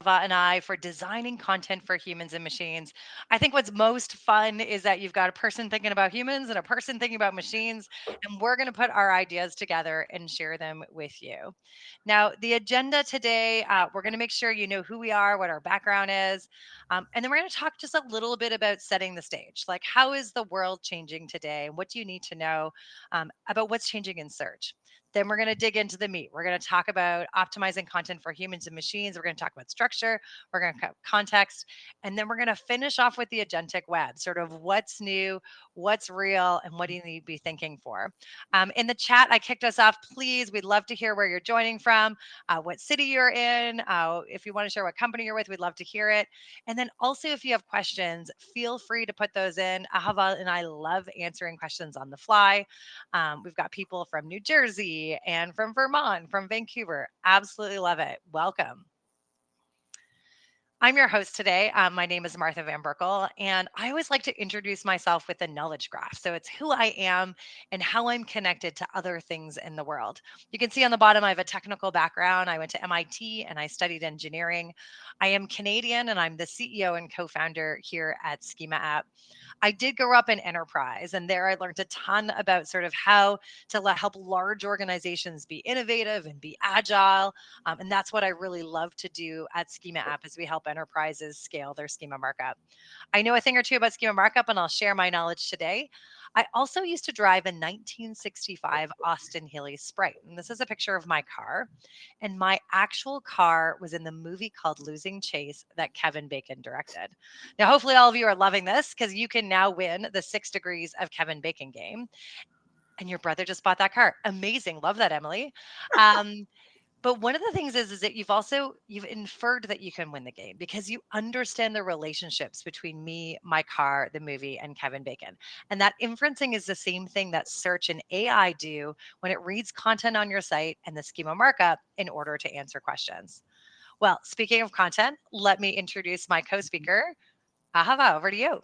Ahava and I for designing content for humans and machines. I think what's most fun is that you've got a person thinking about humans and a person thinking about machines, and we're going to put our ideas together and share them with you. Now, the agenda today, we're going to make sure you know who we are, what our background is, and then we're going to talk just a little bit about setting the stage. Like, how is the world changing today? And what do you need to know about what's changing in search? Then we're going to dig into the meat. We're going to talk about optimizing content for humans and machines. We're going to talk about structure. We're going to cover context. And then we're going to finish off with the agentic web, sort of what's new, what's real, and what do you need to be thinking for. In the chat, I kicked us off. Please, we'd love to hear where you're joining from, what city you're in. If you want to share what company you're with, we'd love to hear it. And then also, if you have questions, feel free to put those in. Ahava and I love answering questions on the fly. We've got people from New Jersey and from Vermont, from Vancouver. Absolutely love it. Welcome. I'm your host today. My name is Martha van Berkel, and I always like to introduce myself with a knowledge graph. So it's who I am and how I'm connected to other things in the world. You can see on the bottom, I have a technical background. I went to MIT and I studied engineering. I am Canadian and I'm the CEO and co founder here at Schema App. I did grow up in enterprise, and there I learned a ton about sort of how to help large organizations be innovative and be agile. And that's what I really love to do at Schema App is we help enterprises scale their schema markup. I know a thing or two about schema markup, and I'll share my knowledge today. I also used to drive a 1965 Austin Healey Sprite. And this is a picture of my car. And my actual car was in the movie called Losing Chase that Kevin Bacon directed. Now, hopefully, all of you are loving this because you can now win the 6 Degrees of Kevin Bacon game. And your brother just bought that car. Amazing. Love that, Emily. Um, but one of the things is that you've inferred that you can win the game because you understand the relationships between me, my car, the movie, and Kevin Bacon. And that inferencing is the same thing that search and AI do when it reads content on your site and the schema markup in order to answer questions. Well, speaking of content, let me introduce my co-speaker. Ahava, over to you.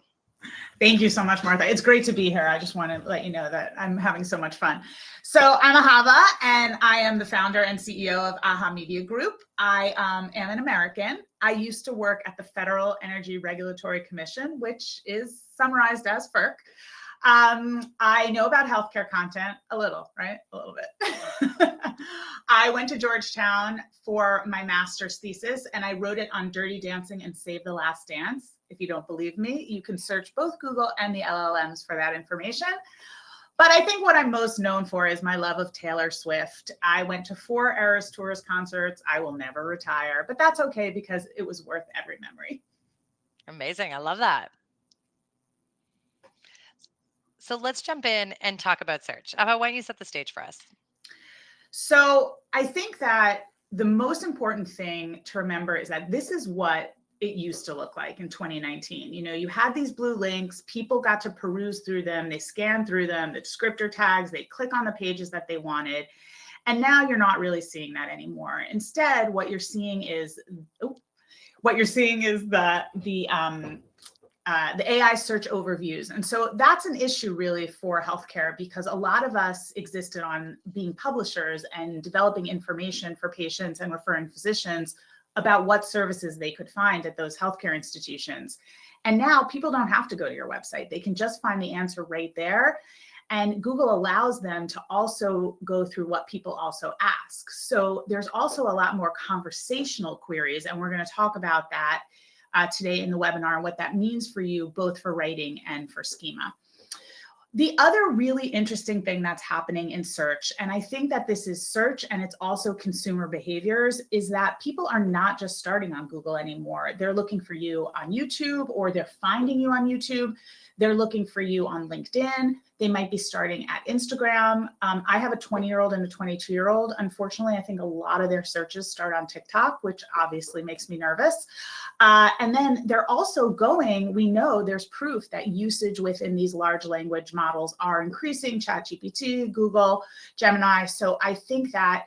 Thank you so much, Martha. It's great to be here. I just want to let you know that I'm having so much fun. So I'm Ahava, and I am the founder and CEO of AHA Media Group. I am an American. I used to work at the Federal Energy Regulatory Commission, which is summarized as FERC. I know about healthcare content a little, right? A little bit. I went to Georgetown for my master's thesis, and I wrote it on Dirty Dancing and Save the Last Dance. If you don't believe me, you can search both Google and the LLMs for that information. But I think what I'm most known for is my love of Taylor Swift. I went to 4 Eras Tours concerts. I will never retire, but that's okay because it was worth every memory. Amazing. I love that. So let's jump in and talk about search. Ahava, why don't you set the stage for us? So I think that the most important thing to remember is that this is what it used to look like in 2019. You know, you had these blue links, people got to peruse through them, they scanned through them, the descriptor tags, they click on the pages that they wanted. And now you're not really seeing that anymore. Instead, what you're seeing is the AI search overviews. And so that's an issue really for healthcare because a lot of us existed on being publishers and developing information for patients and referring physicians about what services they could find at those healthcare institutions. And now people don't have to go to your website. They can just find the answer right there. And Google allows them to also go through what people also ask. So there's also a lot more conversational queries, and we're going to talk about that today in the webinar and what that means for you, both for writing and for schema. The other really interesting thing that's happening in search, and I think that this is search and it's also consumer behaviors, is that people are not just starting on Google anymore. They're looking for you on YouTube, or they're finding you on YouTube. They're looking for you on LinkedIn. They might be starting at Instagram. I have a 20-year-old and a 22-year-old. Unfortunately, I think a lot of their searches start on TikTok, which obviously makes me nervous. And then they're also going, we know there's proof that usage within these large language models are increasing, ChatGPT, Google, Gemini. So I think that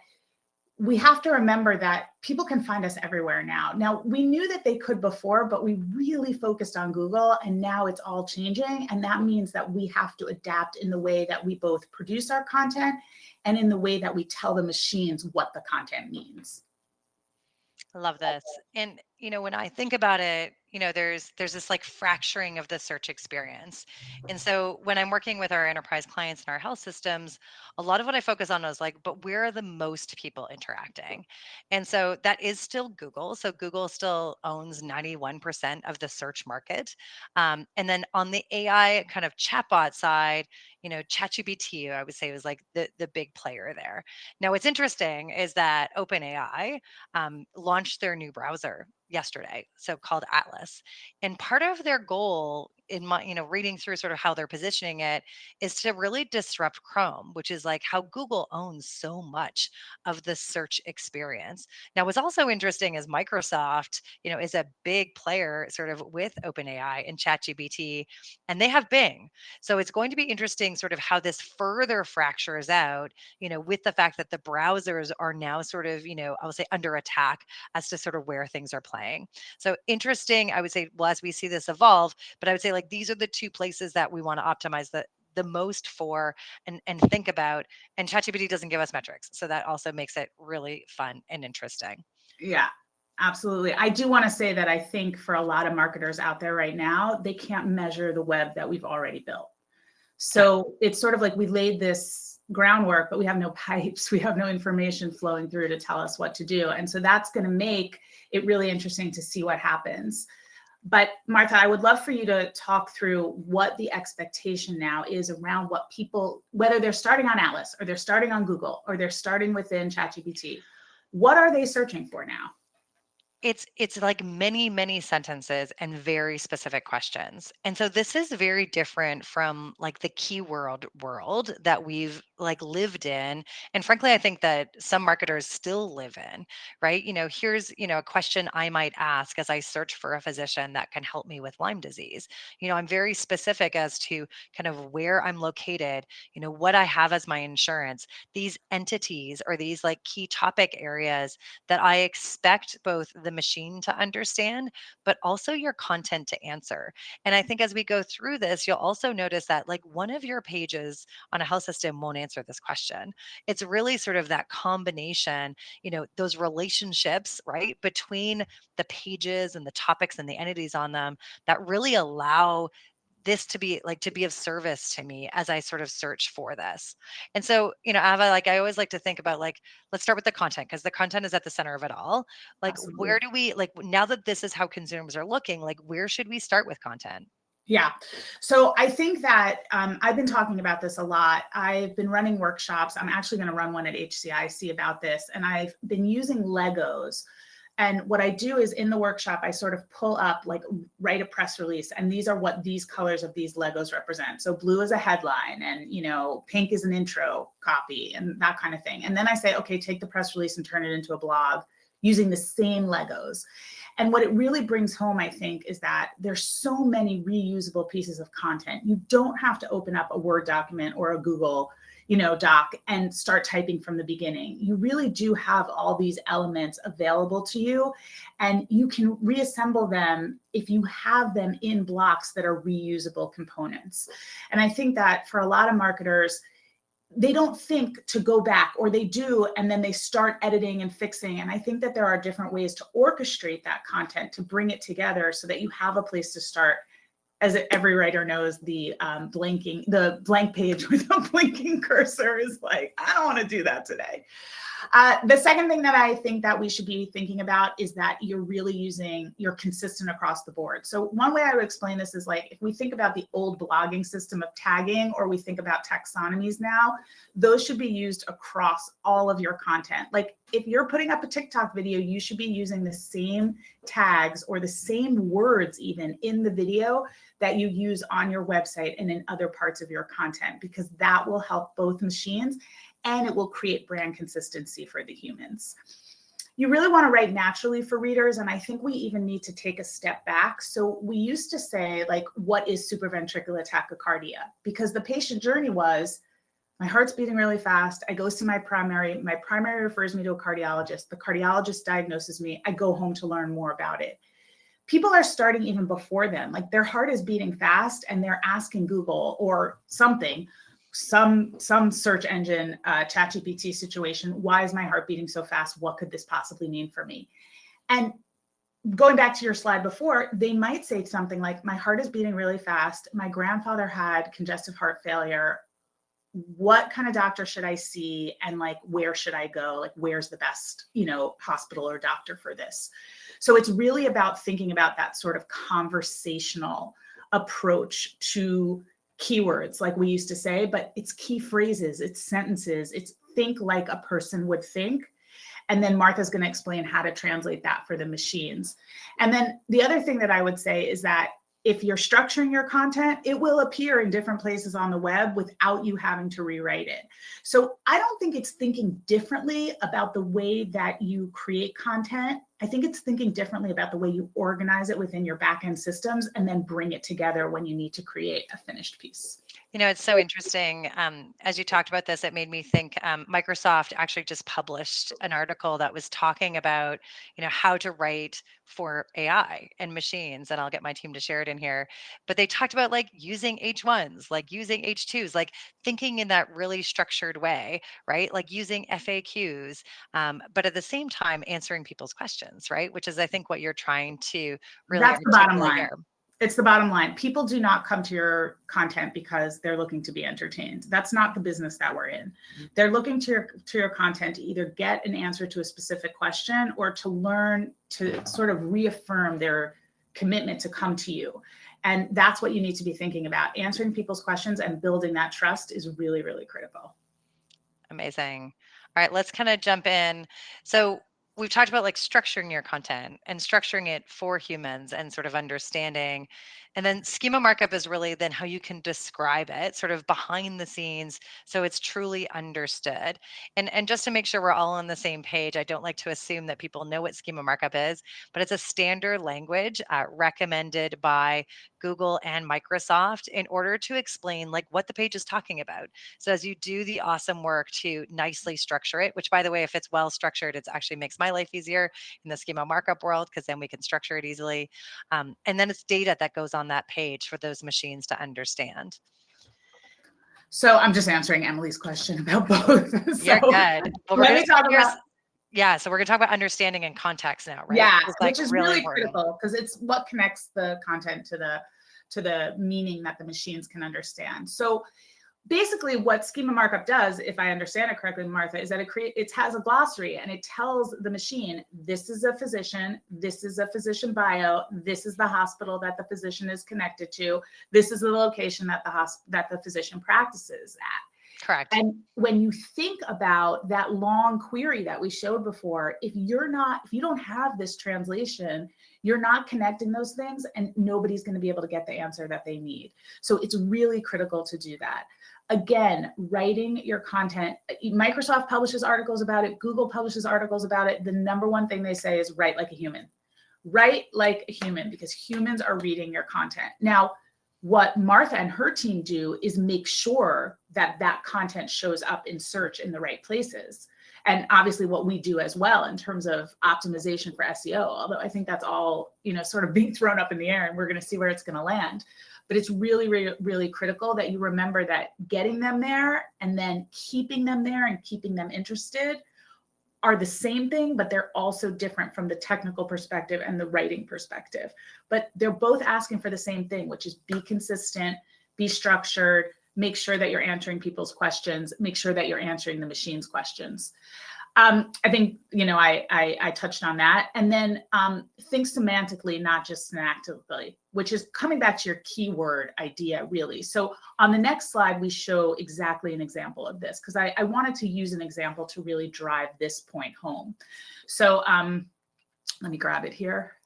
we have to remember that people can find us everywhere now. Now, we knew that they could before, but we really focused on Google, and now it's all changing. And that means that we have to adapt in the way that we both produce our content and in the way that we tell the machines what the content means. I love this. And When I think about it, there's this like fracturing of the search experience. And so when I'm working with our enterprise clients and our health systems, a lot of what I focus on is like, but where are the most people interacting? And so that is still Google. So Google still owns 91% of the search market. And then on the AI kind of chatbot side, ChatGPT, I would say was like the big player there. Now, what's interesting is that OpenAI launched their new browser yesterday, so called Atlas. And part of their goal in my, reading through sort of how they're positioning it is to really disrupt Chrome, which is like how Google owns so much of the search experience. Now, what's also interesting is Microsoft, is a big player sort of with OpenAI and ChatGPT, and they have Bing. So it's going to be interesting sort of how this further fractures out, with the fact that the browsers are now sort of, I would say under attack as to sort of where things are playing. So interesting, I would say, well, as we see this evolve, but I would say like these are the two places that we want to optimize the most for and think about. And ChatGPT doesn't give us metrics. So that also makes it really fun and interesting. Yeah, absolutely. I do want to say that I think for a lot of marketers out there right now, they can't measure the web that we've already built. Yeah. So it's sort of like we laid this groundwork, but we have no pipes, we have no information flowing through to tell us what to do. And so that's going to make it really interesting to see what happens. But Martha, I would love for you to talk through what the expectation now is around what people, whether they're starting on Atlas or they're starting on Google or they're starting within ChatGPT, what are they searching for now? It's like many, many sentences and very specific questions. And so this is very different from like the keyword world that we've like lived in. And frankly, I think that some marketers still live in, right? Here's, a question I might ask as I search for a physician that can help me with Lyme disease. I'm very specific as to kind of where I'm located, what I have as my insurance, these entities or these like key topic areas that I expect both the machine to understand, but also your content to answer. And I think as we go through this, you'll also notice that like one of your pages on a health system won't answer this question. It's really sort of that combination, those relationships, right, between the pages and the topics and the entities on them that really allow this to be of service to me as I sort of search for this. And so, Ava, like I always like to think about like, let's start with the content because the content is at the center of it all. Like, where Absolutely. do we like now that this is how consumers are looking, like where should we start with content? Yeah. So I think that I've been talking about this a lot. I've been running workshops. I'm actually going to run one at HCIC about this. And I've been using Legos. And what I do is in the workshop, I sort of pull up, like write a press release. And these are what these colors of these Legos represent. So blue is a headline and, pink is an intro copy and that kind of thing. And then I say, okay, take the press release and turn it into a blog using the same Legos. And what it really brings home, I think, is that there's so many reusable pieces of content. You don't have to open up a Word document or a Google, doc and start typing from the beginning. You really do have all these elements available to you, and you can reassemble them if you have them in blocks that are reusable components. And I think that for a lot of marketers, they don't think to go back, or they do, and then they start editing and fixing. And I think that there are different ways to orchestrate that content to bring it together so that you have a place to start. As every writer knows, the blank page with a blinking cursor is like, I don't want to do that today. The second thing that I think that we should be thinking about is that you're consistent across the board. So one way I would explain this is like, if we think about the old blogging system of tagging, or we think about taxonomies now, those should be used across all of your content. Like if you're putting up a TikTok video, you should be using the same tags or the same words even in the video that you use on your website and in other parts of your content, because that will help both machines and it will create brand consistency for the humans. You really want to write naturally for readers. And I think we even need to take a step back. So we used to say, like, what is supraventricular tachycardia? Because the patient journey was, my heart's beating really fast. I go see my primary refers me to a cardiologist. The cardiologist diagnoses me. I go home to learn more about it. People are starting even before then. Like their heart is beating fast and they're asking Google or something, some search engine, ChatGPT situation, why is my heart beating so fast? What could this possibly mean for me? And going back to your slide before, they might say something like, my heart is beating really fast. My grandfather had congestive heart failure. What kind of doctor should I see? And like, where should I go? Like, where's the best, hospital or doctor for this? So it's really about thinking about that sort of conversational approach to keywords, like we used to say, but it's key phrases, it's sentences, it's think like a person would think. And then Martha's going to explain how to translate that for the machines. And then the other thing that I would say is that if you're structuring your content, it will appear in different places on the web without you having to rewrite it. So I don't think it's thinking differently about the way that you create content. I think it's thinking differently about the way you organize it within your backend systems and then bring it together when you need to create a finished piece. It's so interesting. As you talked about this, it made me think Microsoft actually just published an article that was talking about, how to write for AI and machines. And I'll get my team to share it in here. But they talked about like using H1s, like using H2s, like thinking in that really structured way, right? Like using FAQs, but at the same time answering people's questions, right? Which is, I think, what you're trying to really That's the bottom articulate line. here. It's the bottom line. People do not come to your content because they're looking to be entertained. That's not the business that we're in. They're looking to your content to either get an answer to a specific question or to learn to sort of reaffirm their commitment to come to you. And that's what you need to be thinking about. Answering people's questions and building that trust is really, really critical. Amazing. All right, let's kind of jump in. So we've talked about like structuring your content and structuring it for humans and sort of understanding. And then schema markup is really then how you can describe it sort of behind the scenes so it's truly understood. And just to make sure we're all on the same page, I don't like to assume that people know what schema markup is, but it's a standard language recommended by Google and Microsoft in order to explain like what the page is talking about. So as you do the awesome work to nicely structure it, which by the way, if it's well structured, it actually makes my life easier in the schema markup world because then we can structure it easily. And then it's data that goes on that page for those machines to understand. So I'm just answering Emily's question about both. You're good. Well, Let me talk about. Yeah, so we're going to talk about understanding and context now, right? Yeah, It's like which is really critical because it's what connects the content to the meaning that the machines can understand. So basically what schema markup does, if I understand it correctly, Martha, is that it has a glossary and it tells the machine, this is a physician, this is a physician bio, this is the hospital that the physician is connected to, this is the location that the physician practices at. Correct. And when you think about that long query that we showed before, if you don't have this translation, you're not connecting those things and nobody's going to be able to get the answer that they need. So it's really critical to do that. Again, writing your content, Microsoft publishes articles about it, Google publishes articles about it. The number one thing they say is write like a human. Write like a human because humans are reading your content. Now, what Martha and her team do is make sure that that content shows up in search in the right places. And obviously what we do as well in terms of optimization for SEO, although I think that's all, sort of being thrown up in the air and we're going to see where it's going to land. But it's really, really, really critical that you remember that getting them there and then keeping them there and keeping them interested are the same thing, but they're also different from the technical perspective and the writing perspective. But they're both asking for the same thing, which is be consistent, be structured, make sure that you're answering people's questions, make sure that you're answering the machine's questions. I think, I touched on that. And then think semantically, not just syntactically, which is coming back to your keyword idea, really. So on the next slide, we show exactly an example of this, because I wanted to use an example to really drive this point home. So let me grab it here.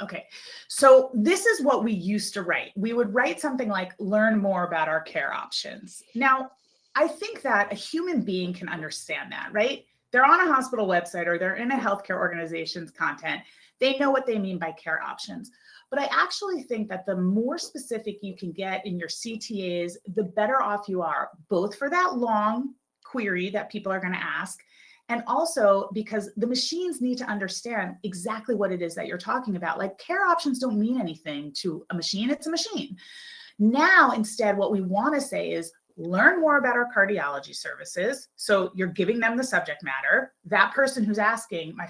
Okay, so this is what we used to write. We would write something like, learn more about our care options. Now, I think that a human being can understand that, right? They're on a hospital website or they're in a healthcare organization's content. They know what they mean by care options. But I actually think that the more specific you can get in your CTAs, the better off you are, both for that long query that people are going to ask, and also because the machines need to understand exactly what it is that you're talking about. Like, care options don't mean anything to a machine. It's a machine. Now, instead, what we want to say is, learn more about our cardiology services. So you're giving them the subject matter. That person who's asking, my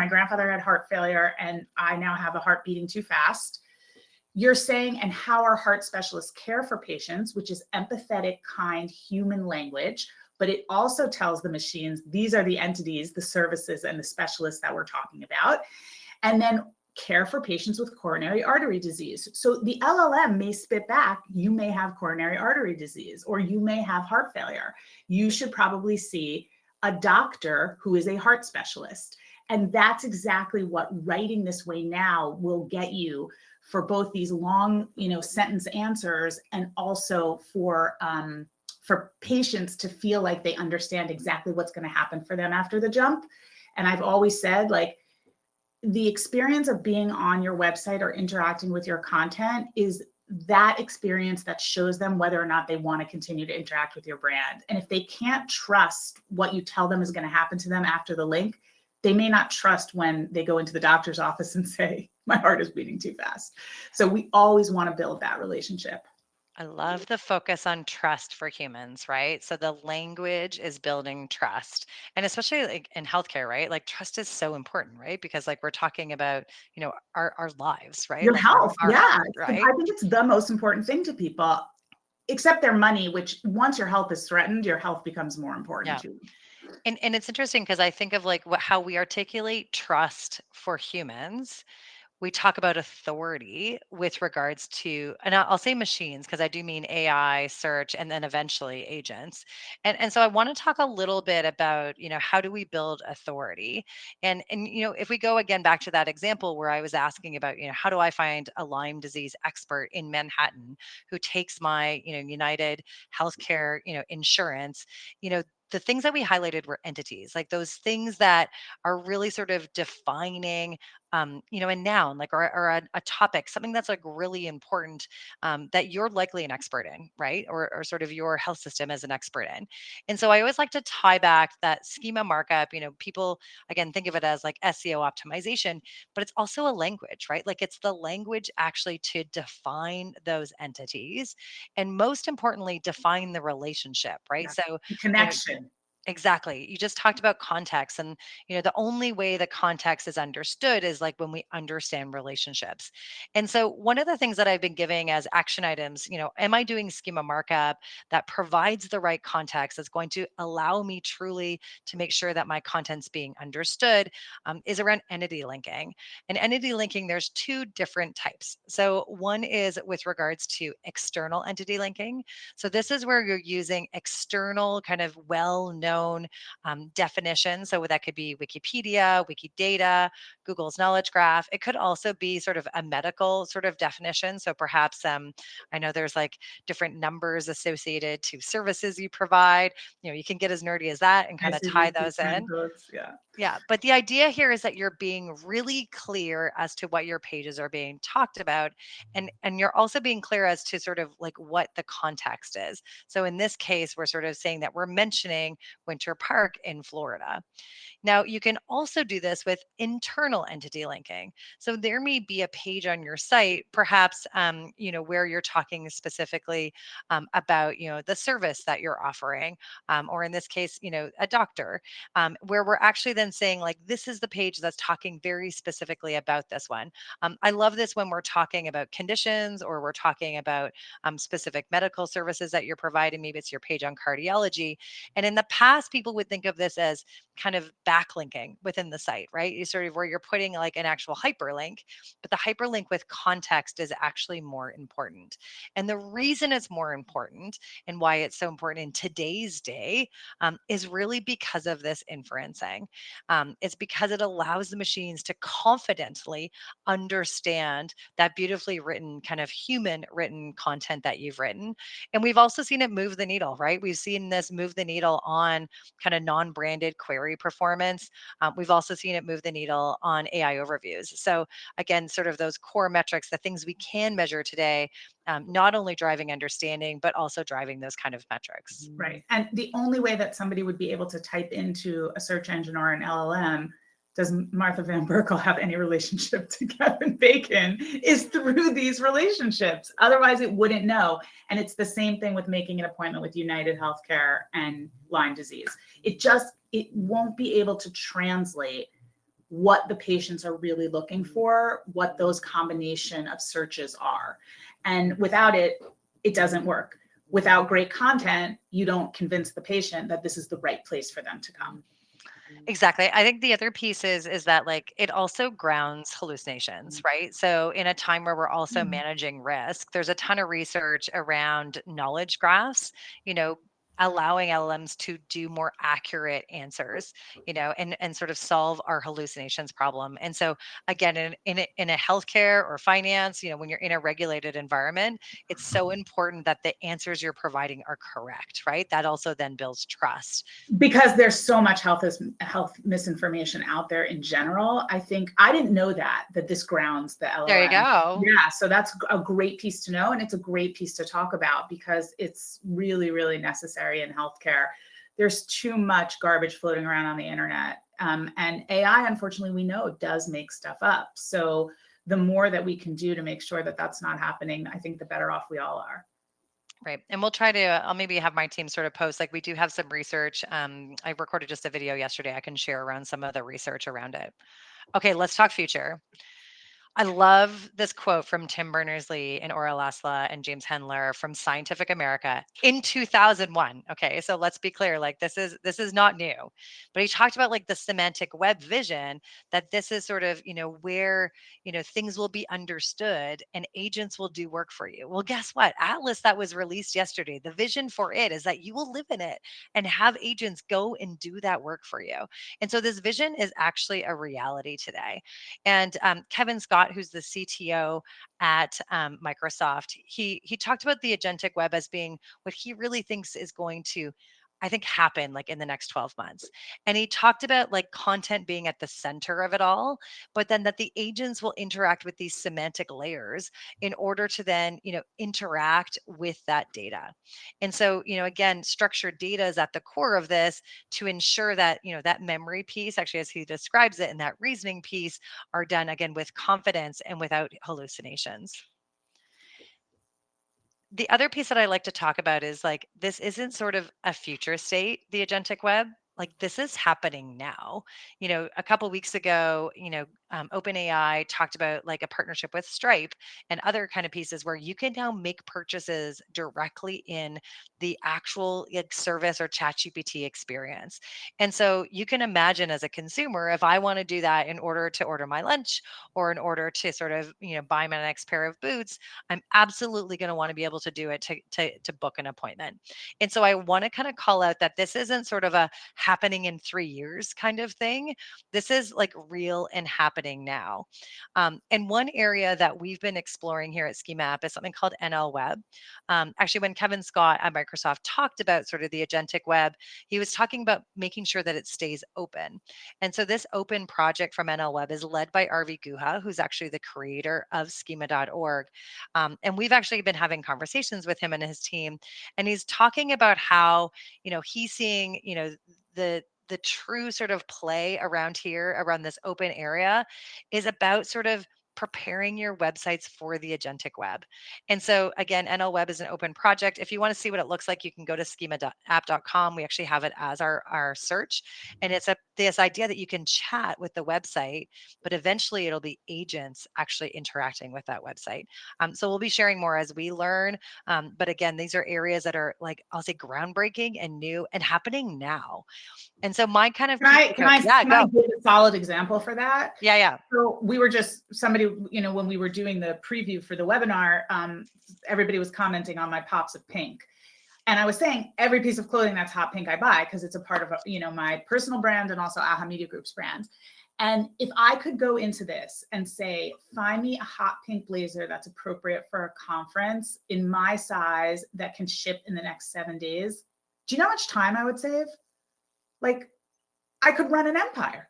grandfather had heart failure, and I now have a heart beating too fast. You're saying, and how our heart specialists care for patients, which is empathetic, kind, human language. But it also tells the machines, these are the entities, the services, and the specialists that we're talking about. And then care for patients with coronary artery disease. So the LLM may spit back, you may have coronary artery disease, or you may have heart failure. You should probably see a doctor who is a heart specialist. And that's exactly what writing this way now will get you for both these long, sentence answers, and also for patients to feel like they understand exactly what's going to happen for them after the jump. And I've always said, like, the experience of being on your website or interacting with your content is that experience that shows them whether or not they want to continue to interact with your brand. And if they can't trust what you tell them is going to happen to them after the link, they may not trust when they go into the doctor's office and say, my heart is beating too fast. So we always want to build that relationship. I love the focus on trust for humans, right? So the language is building trust. And especially like in healthcare, right? Like trust is so important, right? Because like we're talking about, our lives, right? Your Like our, health. our Yeah. health, right? I think it's the most important thing to people, except their money, which once your health is threatened, your health becomes more important Yeah. to you. And it's interesting because I think of like how we articulate trust for humans. We talk about authority with regards to, and I'll say machines because I do mean AI, search, and then eventually agents. And so I want to talk a little bit about, how do we build authority? And if we go again back to that example where I was asking about, how do I find a Lyme disease expert in Manhattan who takes my, United Healthcare, insurance, the things that we highlighted were entities, like those things that are really sort of defining a noun, like or a topic, something that's like really important that you're likely an expert in, right? Or sort of your health system as an expert in. And so I always like to tie back that schema markup. People again think of it as like SEO optimization, but it's also a language, right? Like it's the language actually to define those entities, and most importantly, define the relationship, right? Yeah. So you know Connection. exactly. You just talked about context, and the only way that context is understood is like when we understand relationships. And so one of the things that I've been giving as action items, am I doing schema markup that provides the right context that's going to allow me truly to make sure that my content's being understood, is around entity linking. And entity linking, there's two different types. So one is with regards to external entity linking. So this is where you're using external kind of well-known definitions. So that could be Wikipedia, Wikidata, Google's knowledge graph. It could also be sort of a medical sort of definition. So perhaps I know there's like different numbers associated to services you provide. You can get as nerdy as that and kind of tie ICD-10 those in. codes. Yeah. Yeah, but the idea here is that you're being really clear as to what your pages are being talked about, and you're also being clear as to sort of like what the context is. So in this case, we're sort of saying that we're mentioning Winter Park in Florida. Now, you can also do this with internal entity linking. So there may be a page on your site, perhaps, where you're talking specifically about, the service that you're offering, or in this case, a doctor, where we're actually then saying like, this is the page that's talking very specifically about this one. I love this when we're talking about conditions or we're talking about specific medical services that you're providing. Maybe it's your page on cardiology. And in the past, people would think of this as kind of backlinking within the site, right? You sort of where you're putting like an actual hyperlink, but the hyperlink with context is actually more important. And the reason it's more important and why it's so important in today's day is really because of this inferencing. It's because it allows the machines to confidently understand that beautifully written, kind of human written content that you've written. And we've also seen it move the needle, right? We've seen this move the needle on kind of non-branded query performance. We've also seen it move the needle on AI overviews. So again, sort of those core metrics, the things we can measure today, not only driving understanding, but also driving those kind of metrics. Right. And the only way that somebody would be able to type into a search engine or an LLM does Martha van Berkel have any relationship to Kevin Bacon is through these relationships. Otherwise, it wouldn't know. And it's the same thing with making an appointment with United Healthcare and Lyme disease. It won't be able to translate what the patients are really looking for, what those combination of searches are. And without it, it doesn't work. Without great content, you don't convince the patient that this is the right place for them to come. Exactly. I think the other piece is that like it also grounds hallucinations, right? So in a time where we're also managing risk, there's a ton of research around knowledge graphs, you know, allowing LLMs to do more accurate answers, and sort of solve our hallucinations problem. And so again, in a healthcare or finance, when you're in a regulated environment, it's so important that the answers you're providing are correct, right? That also then builds trust. Because there's so much health misinformation out there in general. I think I didn't know that this grounds the LLM. There you go. Yeah, so that's a great piece to know, and it's a great piece to talk about because it's really, really necessary in healthcare. There's too much garbage floating around on the internet, and AI, unfortunately, we know does make stuff up. So the more that we can do to make sure that that's not happening, I think the better off we all are. Right. And I'll maybe have my team sort of post, like we do have some research. I recorded just a video yesterday. I can share around some of the research around it. Okay, let's talk future. I love this quote from Tim Berners-Lee and Ora Laszlo and James Hendler from Scientific America in 2001. Okay, so let's be clear, like this is not new. But he talked about like the semantic web vision, that this is sort of, where, things will be understood and agents will do work for you. Well, guess what? Atlas that was released yesterday, the vision for it is that you will live in it and have agents go and do that work for you. And so this vision is actually a reality today. And Kevin Scott, who's the CTO at Microsoft, he talked about the agentic web as being what he really thinks is going to, I think, happen like in the next 12 months. And he talked about like content being at the center of it all, but then that the agents will interact with these semantic layers in order to then, interact with that data. And so, again, structured data is at the core of this to ensure that, that memory piece, actually, as he describes it, and that reasoning piece are done again with confidence and without hallucinations. The other piece that I like to talk about is like this isn't sort of a future state, the agentic web. Like this is happening now. A couple weeks ago, OpenAI talked about like a partnership with Stripe and other kind of pieces where you can now make purchases directly in the actual like service or ChatGPT experience. And so you can imagine as a consumer, if I want to do that in order to order my lunch or in order to sort of, buy my next pair of boots, I'm absolutely going to want to be able to do it to book an appointment. And so I want to kind of call out that this isn't sort of a happening in 3 years kind of thing. This is like real and happening now. And one area that we've been exploring here at Schema App is something called NL Web. Actually, when Kevin Scott at Microsoft talked about sort of the agentic web, he was talking about making sure that it stays open. And so this open project from NL Web is led by RV Guha, who's actually the creator of schema.org. And we've actually been having conversations with him and his team, and he's talking about how, he's seeing, the true sort of play around here, around this open area, is about sort of preparing your websites for the agentic web. And so again, NL Web is an open project. If you want to see what it looks like, you can go to schema.app.com. We actually have it as our search. And it's this idea that you can chat with the website, but eventually it'll be agents actually interacting with that website. So we'll be sharing more as we learn. But again, these are areas that are like, I'll say groundbreaking and new and happening now. And so my kind of Can I give a solid example for that? Yeah. So we were just when we were doing the preview for the webinar, everybody was commenting on my pops of pink. And I was saying every piece of clothing that's hot pink I buy because it's a part of my personal brand and also Aha Media Group's brand. And if I could go into this and say, find me a hot pink blazer that's appropriate for a conference in my size that can ship in the next 7 days, do you know how much time I would save? Like, I could run an empire.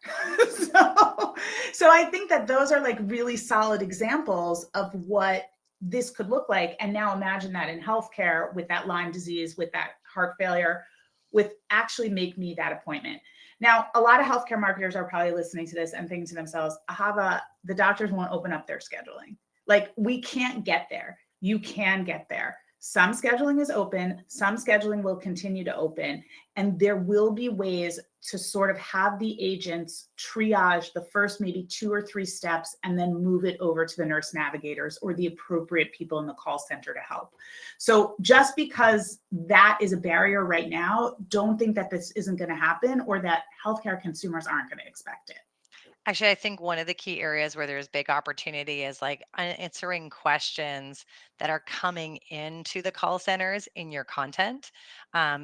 so I think that those are like really solid examples of what this could look like. And now imagine that in healthcare with that Lyme disease, with that heart failure, with actually make me that appointment. Now, a lot of healthcare marketers are probably listening to this and thinking to themselves, Ahava, the doctors won't open up their scheduling. Like, we can't get there. You can get there. Some scheduling is open, some scheduling will continue to open, and there will be ways to sort of have the agents triage the first maybe 2 or 3 steps and then move it over to the nurse navigators or the appropriate people in the call center to help. So just because that is a barrier right now, don't think that this isn't going to happen or that healthcare consumers aren't going to expect it. Actually, I think one of the key areas where there's big opportunity is like answering questions that are coming into the call centers in your content.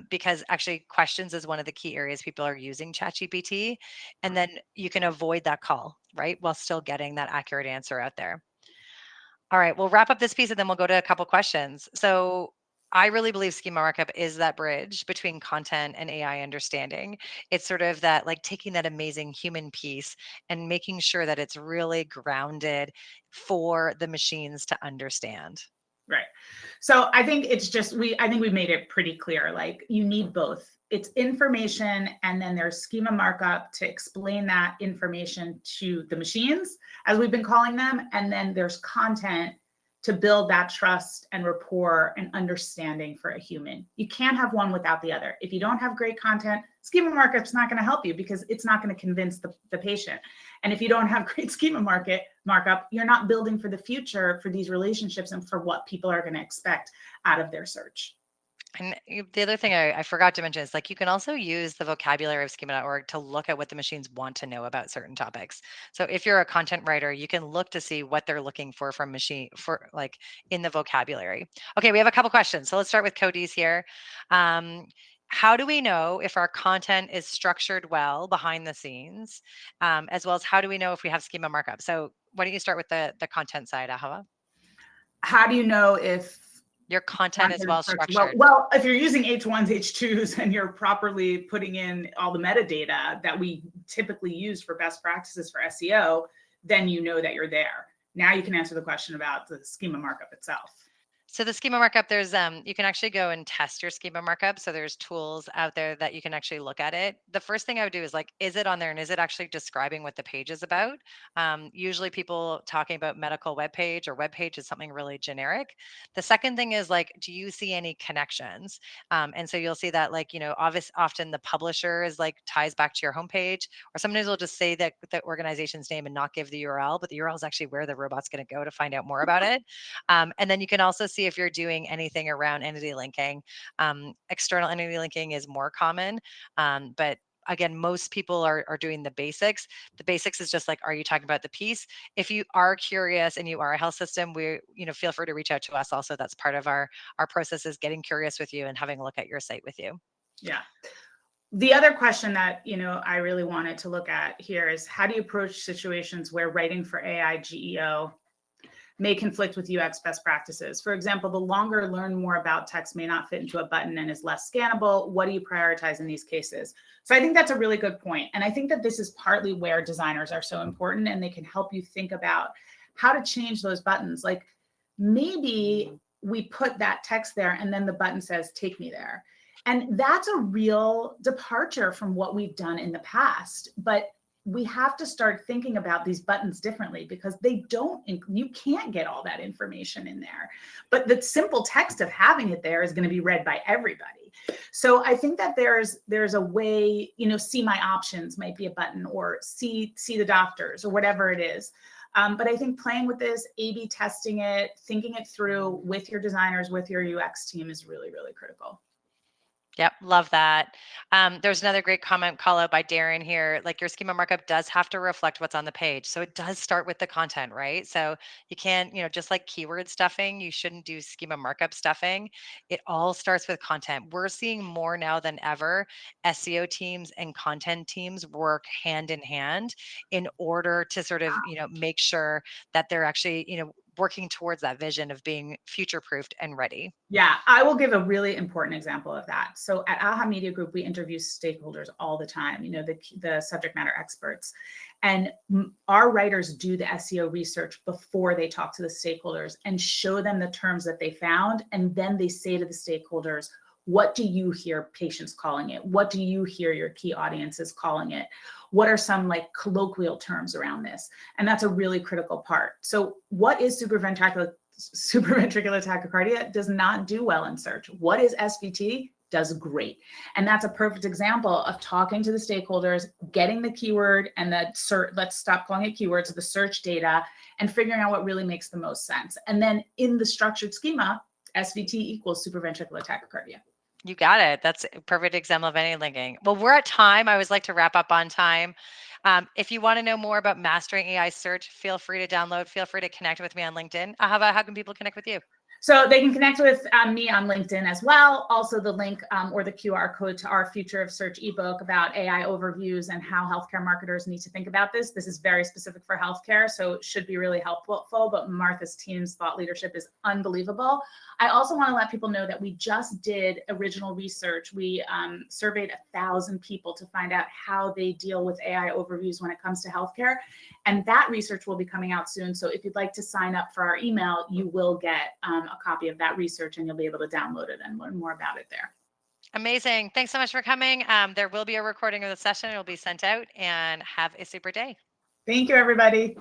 Because actually, questions is one of the key areas people are using ChatGPT. And then you can avoid that call, right? While still getting that accurate answer out there. All right, we'll wrap up this piece and then we'll go to a couple questions. So, I really believe schema markup is that bridge between content and AI understanding. It's sort of that like taking that amazing human piece and making sure that it's really grounded for the machines to understand. Right. So I think it's just I think we made it pretty clear. Like, you need both. It's information, and then there's schema markup to explain that information to the machines, as we've been calling them. And then there's content to build that trust and rapport and understanding for a human. You can't have one without the other. If you don't have great content, schema markup's not going to help you because it's not going to convince the patient. And if you don't have great schema markup, you're not building for the future for these relationships and for what people are going to expect out of their search. And the other thing I forgot to mention is like you can also use the vocabulary of schema.org to look at what the machines want to know about certain topics. So if you're a content writer, you can look to see what they're looking for from machine for like in the vocabulary. Okay, we have a couple questions. So let's start with Cody's here. How do we know if our content is structured well behind the scenes, as well as how do we know if we have schema markup? So why don't you start with the content side, Ahava? How do you know if Your content is well structured. well, if you're using H1s, H2s, and you're properly putting in all the metadata that we typically use for best practices for SEO, then you know that you're there. Now you can answer the question about the schema markup itself. So the schema markup, there's you can actually go and test your schema markup. So there's tools out there that you can actually look at it. The first thing I would do is like, is it on there and is it actually describing what the page is about? Usually people talking about medical webpage or webpage is something really generic. The second thing is like, do you see any connections? And so you'll see that like, often the publisher is like ties back to your homepage, or sometimes we'll just say that the organization's name and not give the URL, but the URL is actually where the robot's going to go to find out more about it. And then you can also see if you're doing anything around entity linking. External entity linking is more common, but again, most people are doing the basics. The basics is just like, are you talking about the piece? If you are curious and you are a health system, feel free to reach out to us. Also, that's part of our process is getting curious with you and having a look at your site with you. Yeah. The other question that, I really wanted to look at here is, how do you approach situations where writing for AI GEO may conflict with UX best practices? For example, the longer learn more about text may not fit into a button and is less scannable. What do you prioritize in these cases? So I think that's a really good point. And I think that this is partly where designers are so important, and they can help you think about how to change those buttons. Like, maybe we put that text there and then the button says, take me there. And that's a real departure from what we've done in the past. But we have to start thinking about these buttons differently, because you can't get all that information in there. But the simple text of having it there is going to be read by everybody. So I think that there's a way, see my options might be a button, or see the doctors, or whatever it is. But I think playing with this, A/B testing it, thinking it through with your designers, with your UX team is really, really critical. Yep, love that. There's another great comment call out by Darren here. Like, your schema markup does have to reflect what's on the page. So it does start with the content, right? So you can't, just like keyword stuffing, you shouldn't do schema markup stuffing. It all starts with content. We're seeing more now than ever SEO teams and content teams work hand in hand in order to sort of, make sure that they're actually, working towards that vision of being future proofed and ready. Yeah, I will give a really important example of that. So at Aha Media Group, we interview stakeholders all the time, the subject matter experts. And our writers do the SEO research before they talk to the stakeholders and show them the terms that they found. And then they say to the stakeholders, What do you hear patients calling it? What do you hear your key audiences calling it? What are some like colloquial terms around this? And that's a really critical part. So what is supraventricular tachycardia? Does not do well in search. What is SVT? Does great. And that's a perfect example of talking to the stakeholders, getting the keyword and the search, let's stop calling it keywords, the search data, and figuring out what really makes the most sense. And then in the structured schema, SVT equals supraventricular tachycardia. You got it. That's a perfect example of any linking. Well, we're at time. I always like to wrap up on time. If you want to know more about mastering AI search, feel free to download, feel free to connect with me on LinkedIn. Ahava, how can people connect with you? So they can connect with me on LinkedIn as well. Also the link or the QR code to our Future of Search ebook about AI overviews and how healthcare marketers need to think about this. This is very specific for healthcare, so it should be really helpful, but Martha's team's thought leadership is unbelievable. I also want to let people know that we just did original research. We surveyed 1,000 people to find out how they deal with AI overviews when it comes to healthcare. And that research will be coming out soon. So if you'd like to sign up for our email, you will get a copy of that research and you'll be able to download it and learn more about it there. Amazing. Thanks so much for coming. There will be a recording of the session. It'll be sent out, and have a super day. Thank you, everybody.